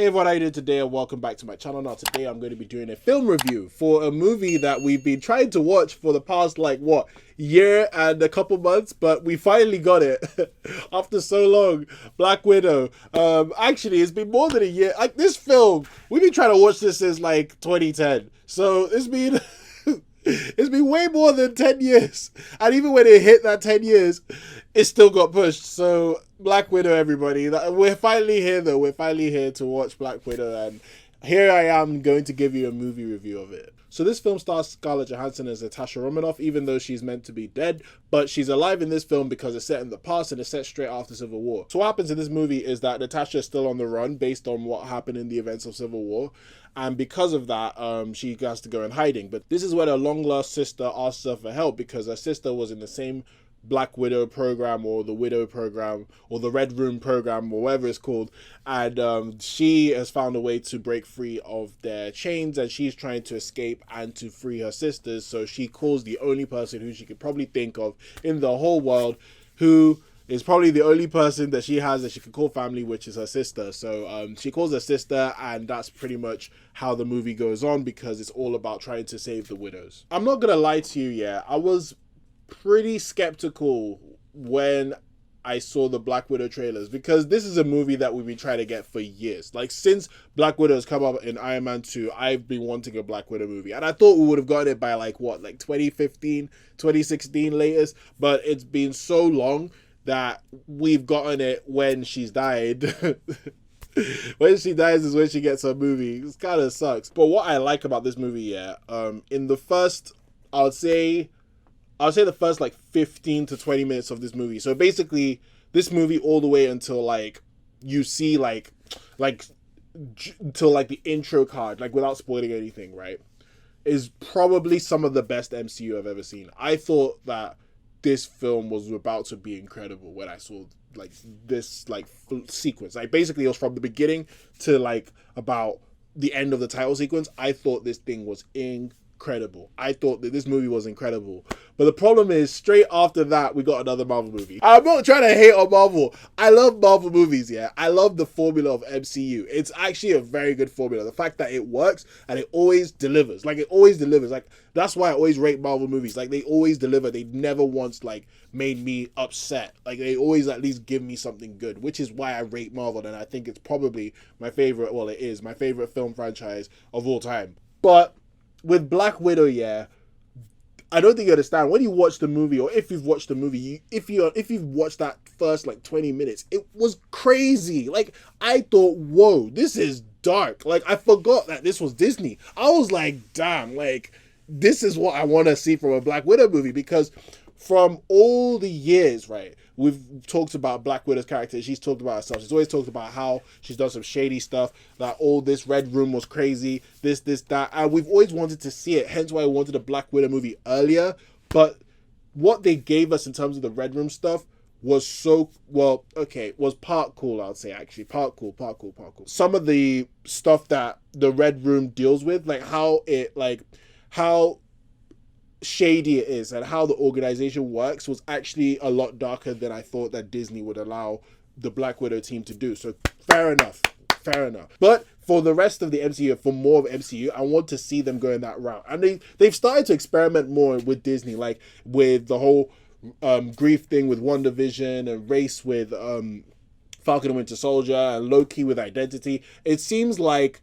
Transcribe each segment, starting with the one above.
everyone, how you doing today, and welcome back to my channel. Now today I'm going to be doing a film review for a movie that we've been trying to watch for the past year and a couple months, but we finally got it after so long. Black Widow. Actually, it's been more than a year. Like, this film, we've been trying to watch this since 2010, so it's been it's been way more than 10 years, and even when it hit that 10 years, it still got pushed. So Black Widow, everybody, we're finally here though. We're finally here to watch Black Widow, and here I am going to give you a movie review of it. So this film stars Scarlett Johansson as Natasha Romanoff, even though she's meant to be dead, but she's alive in this film because it's set in the past and it's set straight after Civil War. So what happens in this movie is that Natasha is still on the run based on what happened in the events of Civil War, and because of that, she has to go in hiding. But this is when her long-lost sister asks her for help, because her sister was in the same Black Widow program, or the Widow program, or the Red Room program, or whatever it's called, and she has found a way to break free of their chains, and she's trying to escape and to free her sisters. So she calls the only person who she could probably think of in the whole world, who is probably the only person that she has that she could call family, which is her sister. So she calls her sister, and that's pretty much how the movie goes on, because it's all about trying to save the widows. I'm not gonna lie to you, yeah, I was pretty skeptical when I saw the Black Widow trailers, because this is a movie that we've been trying to get for years. Like, since Black Widow has come up in Iron Man 2, I've been wanting a Black Widow movie, and I thought we would have gotten it by 2015, 2016 latest, but it's been so long that we've gotten it when she's died. When she dies is when she gets her movie. It kind of sucks. But what I like about this movie, yeah, in the first, I would say the first 15 to 20 minutes of this movie. So basically, this movie all the way until you see until the intro card, without spoiling anything, right, is probably some of the best MCU I've ever seen. I thought that this film was about to be incredible when I saw this sequence. Basically, it was from the beginning to about the end of the title sequence. I thought this thing was incredible. I thought that this movie was incredible. But the problem is, straight after that, we got another Marvel movie. I'm not trying to hate on Marvel. I love Marvel movies, yeah. I love the formula of MCU. It's actually a very good formula. The fact that it works and it always delivers. It always delivers. That's why I always rate Marvel movies. They always deliver. They never once, made me upset. They always at least give me something good, which is why I rate Marvel, and I think it's probably my favorite, well, it is my favorite film franchise of all time. But with Black Widow, yeah, I don't think you understand. When you watch the movie, or if you've watched the movie, if you've watched that first 20 minutes, it was crazy. I thought, whoa, this is dark. I forgot that this was Disney. I was like, damn, this is what I want to see from a Black Widow movie, because from all the years, right, we've talked about Black Widow's character. She's talked about herself. She's always talked about how she's done some shady stuff, that all this Red Room was crazy, this, that. And we've always wanted to see it. Hence why I wanted a Black Widow movie earlier. But what they gave us in terms of the Red Room stuff was was part cool, I would say, actually. Part cool. Some of the stuff that the Red Room deals with, how shady it is and how the organization works, was actually a lot darker than I thought that Disney would allow the Black Widow team to do. So fair enough. But for the rest of the MCU, for more of MCU, I want to see them going that route. And they've started to experiment more with Disney, with the whole grief thing with WandaVision, and race with Falcon and Winter Soldier, and Loki with identity. It seems like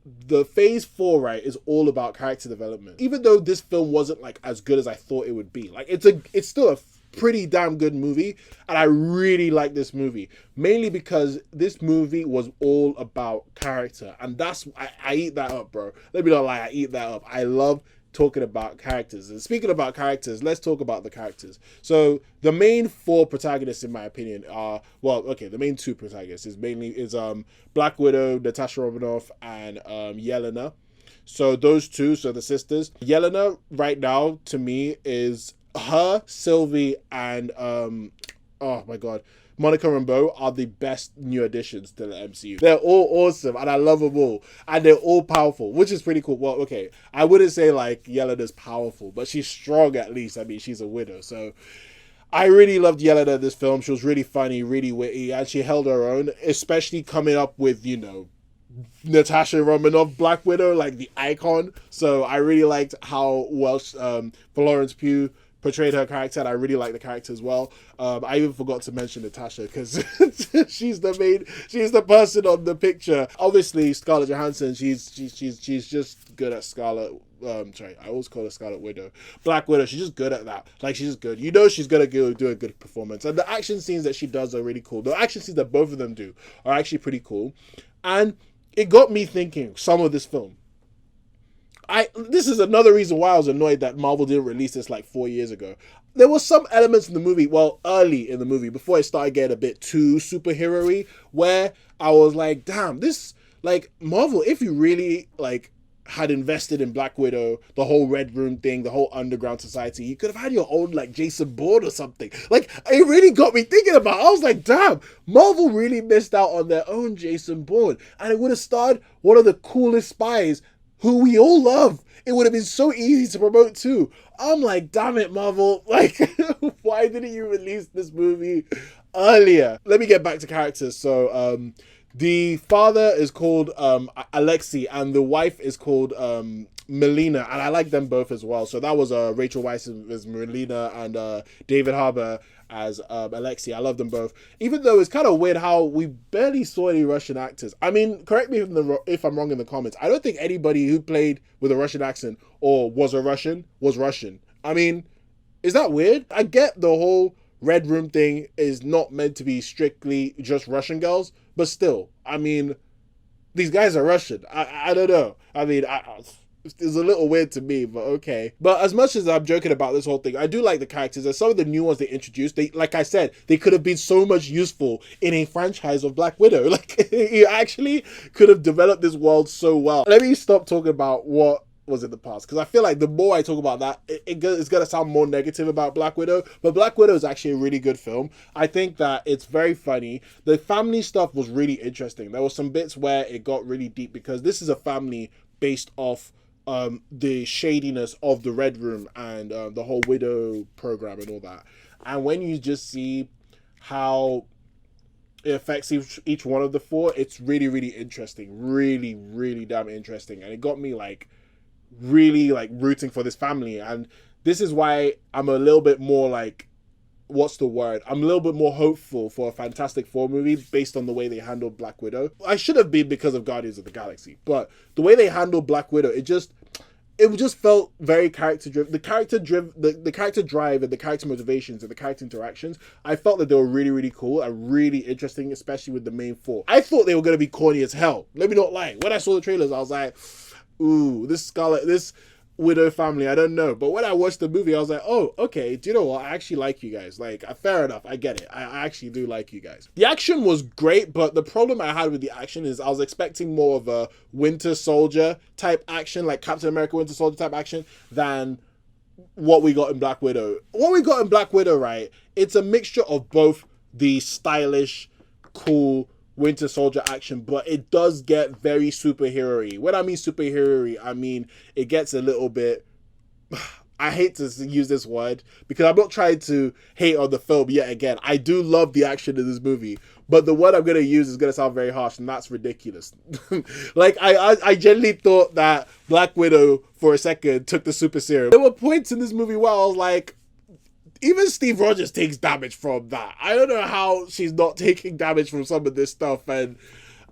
the phase 4, right, is all about character development. Even though this film wasn't as good as I thought it would be, it's still a pretty damn good movie, and I really like this movie, mainly because this movie was all about character, and that's I eat that up, bro. Let me not lie, I eat that up. I love talking about characters. And speaking about characters, let's talk about the characters. So the main 4 protagonists, in my opinion, are, the main 2 protagonists is Black Widow, Natasha Romanoff, and Yelena. So those two, so the sisters. Yelena right now, to me, is her, Sylvie, and oh my god, Monica Rambeau are the best new additions to the MCU. They're all awesome, and I love them all. And they're all powerful, which is pretty cool. Well, okay, I wouldn't say Yelena's powerful, but she's strong at least. I mean, she's a widow. So I really loved Yelena in this film. She was really funny, really witty, and she held her own, especially coming up with, Natasha Romanoff Black Widow, like the icon. So I really liked how well Florence Pugh portrayed her character, and I really like the character as well. I even forgot to mention Natasha because she's the person on the picture. Obviously, Scarlett Johansson, she's just good at Scarlet. Sorry, I always call her Scarlet Widow. Black Widow, she's just good at that. Like, she's just good. You know she's gonna do a good performance. And the action scenes that she does are really cool. The action scenes that both of them do are actually pretty cool. And it got me thinking, some of this film. This is another reason why I was annoyed that Marvel didn't release this like 4 years ago. There were some elements in the movie, well, early in the movie, before it started getting a bit too superhero-y, where I was like, damn, this, like, Marvel, if you really, like, had invested in Black Widow, the whole Red Room thing, the whole underground society, you could have had your own, like, Jason Bourne or something. Like, it really got me thinking about it. I was like, damn, Marvel really missed out on their own Jason Bourne. And it would have starred one of the coolest spies who we all love. It would have been so easy to promote too. I'm like, damn it, Marvel. Like, why didn't you release this movie earlier? Let me get back to characters. So, the father is called Alexei, and the wife is called Yelena, and I like them both as well. So that was Rachel Weisz as Yelena and David Harbour as Alexei. I love them both. Even though it's kind of weird how we barely saw any Russian actors. I mean, correct me if I'm wrong in the comments. I don't think anybody who played with a Russian accent or was a Russian was Russian. I mean, is that weird? I get the whole Red Room thing is not meant to be strictly just Russian girls, but still, I mean, these guys are Russian. I don't know. I mean, it's a little weird to me, but okay. But as much as I'm joking about this whole thing, I do like the characters. And some of the new ones they introduced, like I said, they could have been so much useful in a franchise of Black Widow. Like, you actually could have developed this world so well. Let me stop talking about what was in the past, because I feel like the more I talk about that, it's going to sound more negative about Black Widow. But Black Widow is actually a really good film. I think that it's very funny. The family stuff was really interesting. There were some bits where it got really deep, because this is a family based off the shadiness of the Red Room and the whole Widow program and all that. And when you just see how it affects each one of the four, it's really, really interesting. Really, really damn interesting. And it got me like really like rooting for this family. And this is why I'm a little bit more like, what's the word? I'm a little bit more hopeful for a Fantastic Four movie based on the way they handled Black Widow. I should have been because of Guardians of the Galaxy, but the way they handled Black Widow, it just felt very character driven. The character drive and the character motivations and the character interactions, I felt that they were really, really cool and really interesting, especially with the main four. I thought they were going to be corny as hell. Let me not lie. When I saw the trailers, I was like, ooh, this Widow family, I don't know. But when I watched the movie, I was like, oh, okay, do you know what? I actually like you guys. Like, fair enough, I get it. I actually do like you guys. The action was great, but the problem I had with the action is I was expecting more of a Winter Soldier type action, like Captain America Winter Soldier type action, than what we got in Black Widow. What we got in Black Widow, right, it's a mixture of both the stylish, cool Winter Soldier action, but it does get very superhero-y. When I mean superhero-y, I mean it gets a little bit, I hate to use this word because I'm not trying to hate on the film yet again. I do love the action in this movie, but the word I'm going to use is going to sound very harsh, and that's ridiculous. Like, I genuinely thought that Black Widow for a second took the super serum. There were points in this movie where I was like, even Steve Rogers takes damage from that. I don't know how she's not taking damage from some of this stuff. And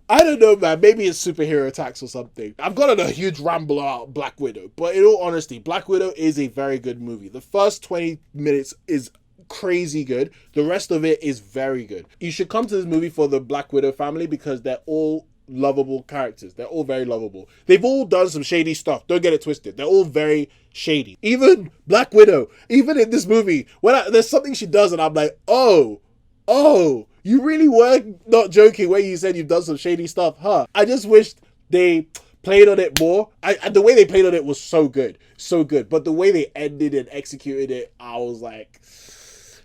I don't know, man. Maybe it's superhero attacks or something. I've gone on a huge ramble about Black Widow. But in all honesty, Black Widow is a very good movie. The first 20 minutes is crazy good. The rest of it is very good. You should come to this movie for the Black Widow family because they're all lovable characters. They're all very lovable. They've all done some shady stuff. Don't get it twisted. They're all very shady. Even Black Widow, even in this movie, there's something she does and I'm like, oh, you really were not joking when you said you've done some shady stuff, huh? I just wished they played on it more. The way they played on it was so good. But the way they ended and executed it, I was like,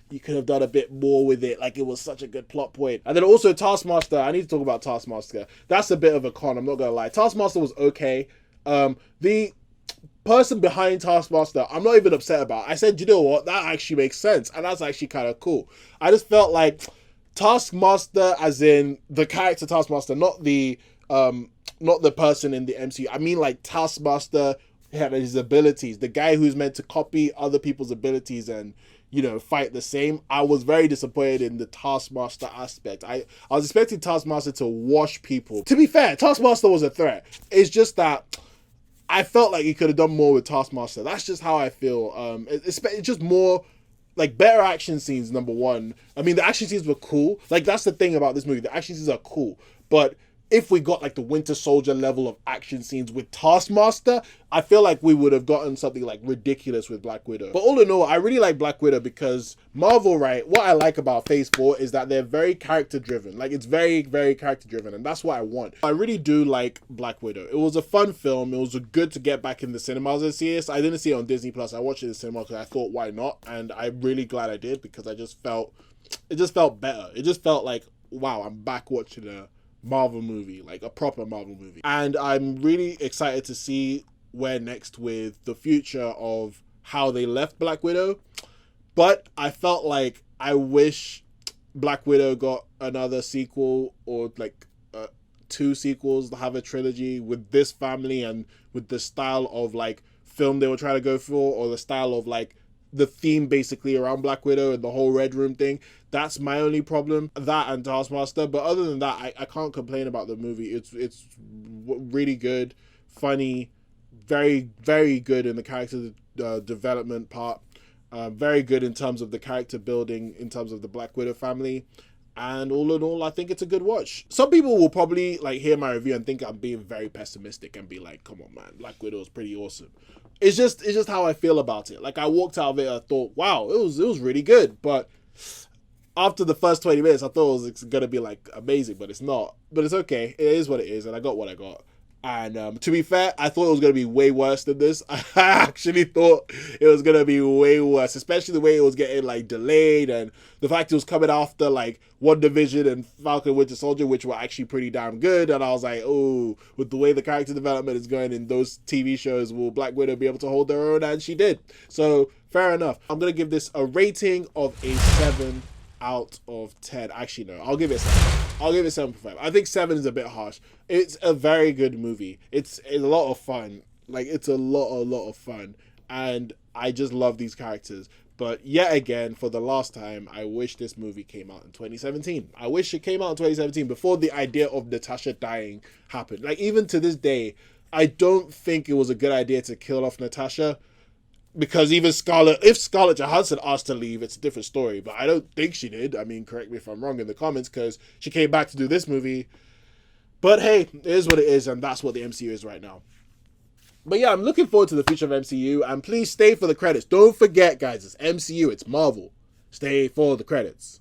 you could have done a bit more with it. Like, it was such a good plot point. And then also Taskmaster. I need to talk about Taskmaster. That's a bit of a con, I'm not gonna lie. Taskmaster was okay. The person behind Taskmaster, I'm not even upset about. I said, you know what? That actually makes sense. And that's actually kind of cool. I just felt like Taskmaster, as in the character Taskmaster, not the not the person in the MCU. I mean like Taskmaster had his abilities. The guy who's meant to copy other people's abilities and, you know, fight the same. I was very disappointed in the Taskmaster aspect. I was expecting Taskmaster to wash people. To be fair, Taskmaster was a threat. It's just that I felt like he could have done more with Taskmaster. That's just how I feel. It's just more like better action scenes, number one. I mean, the action scenes were cool. Like, that's the thing about this movie. The action scenes are cool. But if we got like the Winter Soldier level of action scenes with Taskmaster, I feel like we would have gotten something like ridiculous with Black Widow. But all in all, I really like Black Widow because Marvel, right, what I like about Phase 4 is that they're very character driven. Like, it's very, very character driven, and that's what I want. I really do like Black Widow. It was a fun film. It was good to get back in the cinemas and see it. I didn't see it on Disney Plus. I watched it in the cinema because I thought, why not? And I'm really glad I did because it just felt better. It just felt like, wow, I'm back watching a Marvel movie, like a proper Marvel movie. And I'm really excited to see where next with the future of how they left Black Widow. But I felt like I wish Black Widow got another sequel or like 2 sequels to have a trilogy with this family and with the style of like film they were trying to go for, or the style of like the theme basically around Black Widow and the whole Red Room thing. That's my only problem, that and Taskmaster. But other than that, I can't complain about the movie. It's really good, funny, very, very good in the character development part, very good in terms of the character building, in terms of the Black Widow family. And all in all, I think it's a good watch. Some people will probably like hear my review and think I'm being very pessimistic and be like, come on, man, Black Widow is pretty awesome. It's just how I feel about it. Like, I walked out of it, I thought, wow, it was really good. But after the first 20 minutes, I thought it was gonna be like amazing, but it's not. But it's okay. It is what it is, and I got what I got. And to be fair, I thought it was going to be way worse than this. I actually thought it was going to be way worse, especially the way it was getting like delayed and the fact it was coming after like WandaVision and Falcon and Winter Soldier, which were actually pretty damn good. And I was like, oh, with the way the character development is going in those TV shows, will Black Widow be able to hold her own? And she did. So fair enough. I'm going to give this a rating of a 7 out of 10. Actually, no, I'll give it 7. I'll give it 7.5. I think 7 is a bit harsh. It's a very good movie. It's a lot of fun. Like, it's a lot of fun. And I just love these characters. But yet again, for the last time, I wish this movie came out in 2017. I wish it came out in 2017 before the idea of Natasha dying happened. Like, even to this day, I don't think it was a good idea to kill off Natasha. Because even Scarlett, if Scarlett Johansson asked to leave, it's a different story. But I don't think she did. I mean, correct me if I'm wrong in the comments, because she came back to do this movie. But hey, it is what it is, and that's what the MCU is right now. But yeah, I'm looking forward to the future of MCU, and please stay for the credits. Don't forget, guys, it's MCU, it's Marvel. Stay for the credits.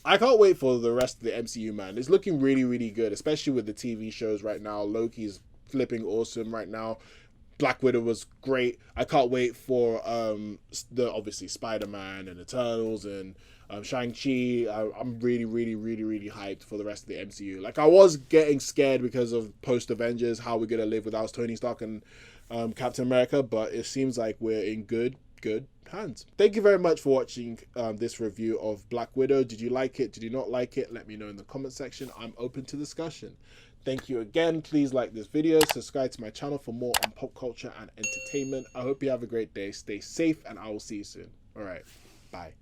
I can't wait for the rest of the MCU, man. It's looking really, really good, especially with the TV shows right now. Loki's flipping awesome right now. Black Widow was great. I can't wait for the obviously Spider-Man and Eternals and Shang-Chi. I'm really, really, really, really hyped for the rest of the MCU. Like, I was getting scared because of post-Avengers, how we're going to live without Tony Stark and Captain America, but it seems like we're in good hands. Thank you very much for watching this review of Black Widow. Did you like it? Did you not like it? Let me know in the comment section. I'm open to discussion. Thank you again. Please like this video, subscribe to my channel for more on pop culture and entertainment. I hope you have a great day. Stay safe, and I will see you soon. All right, bye.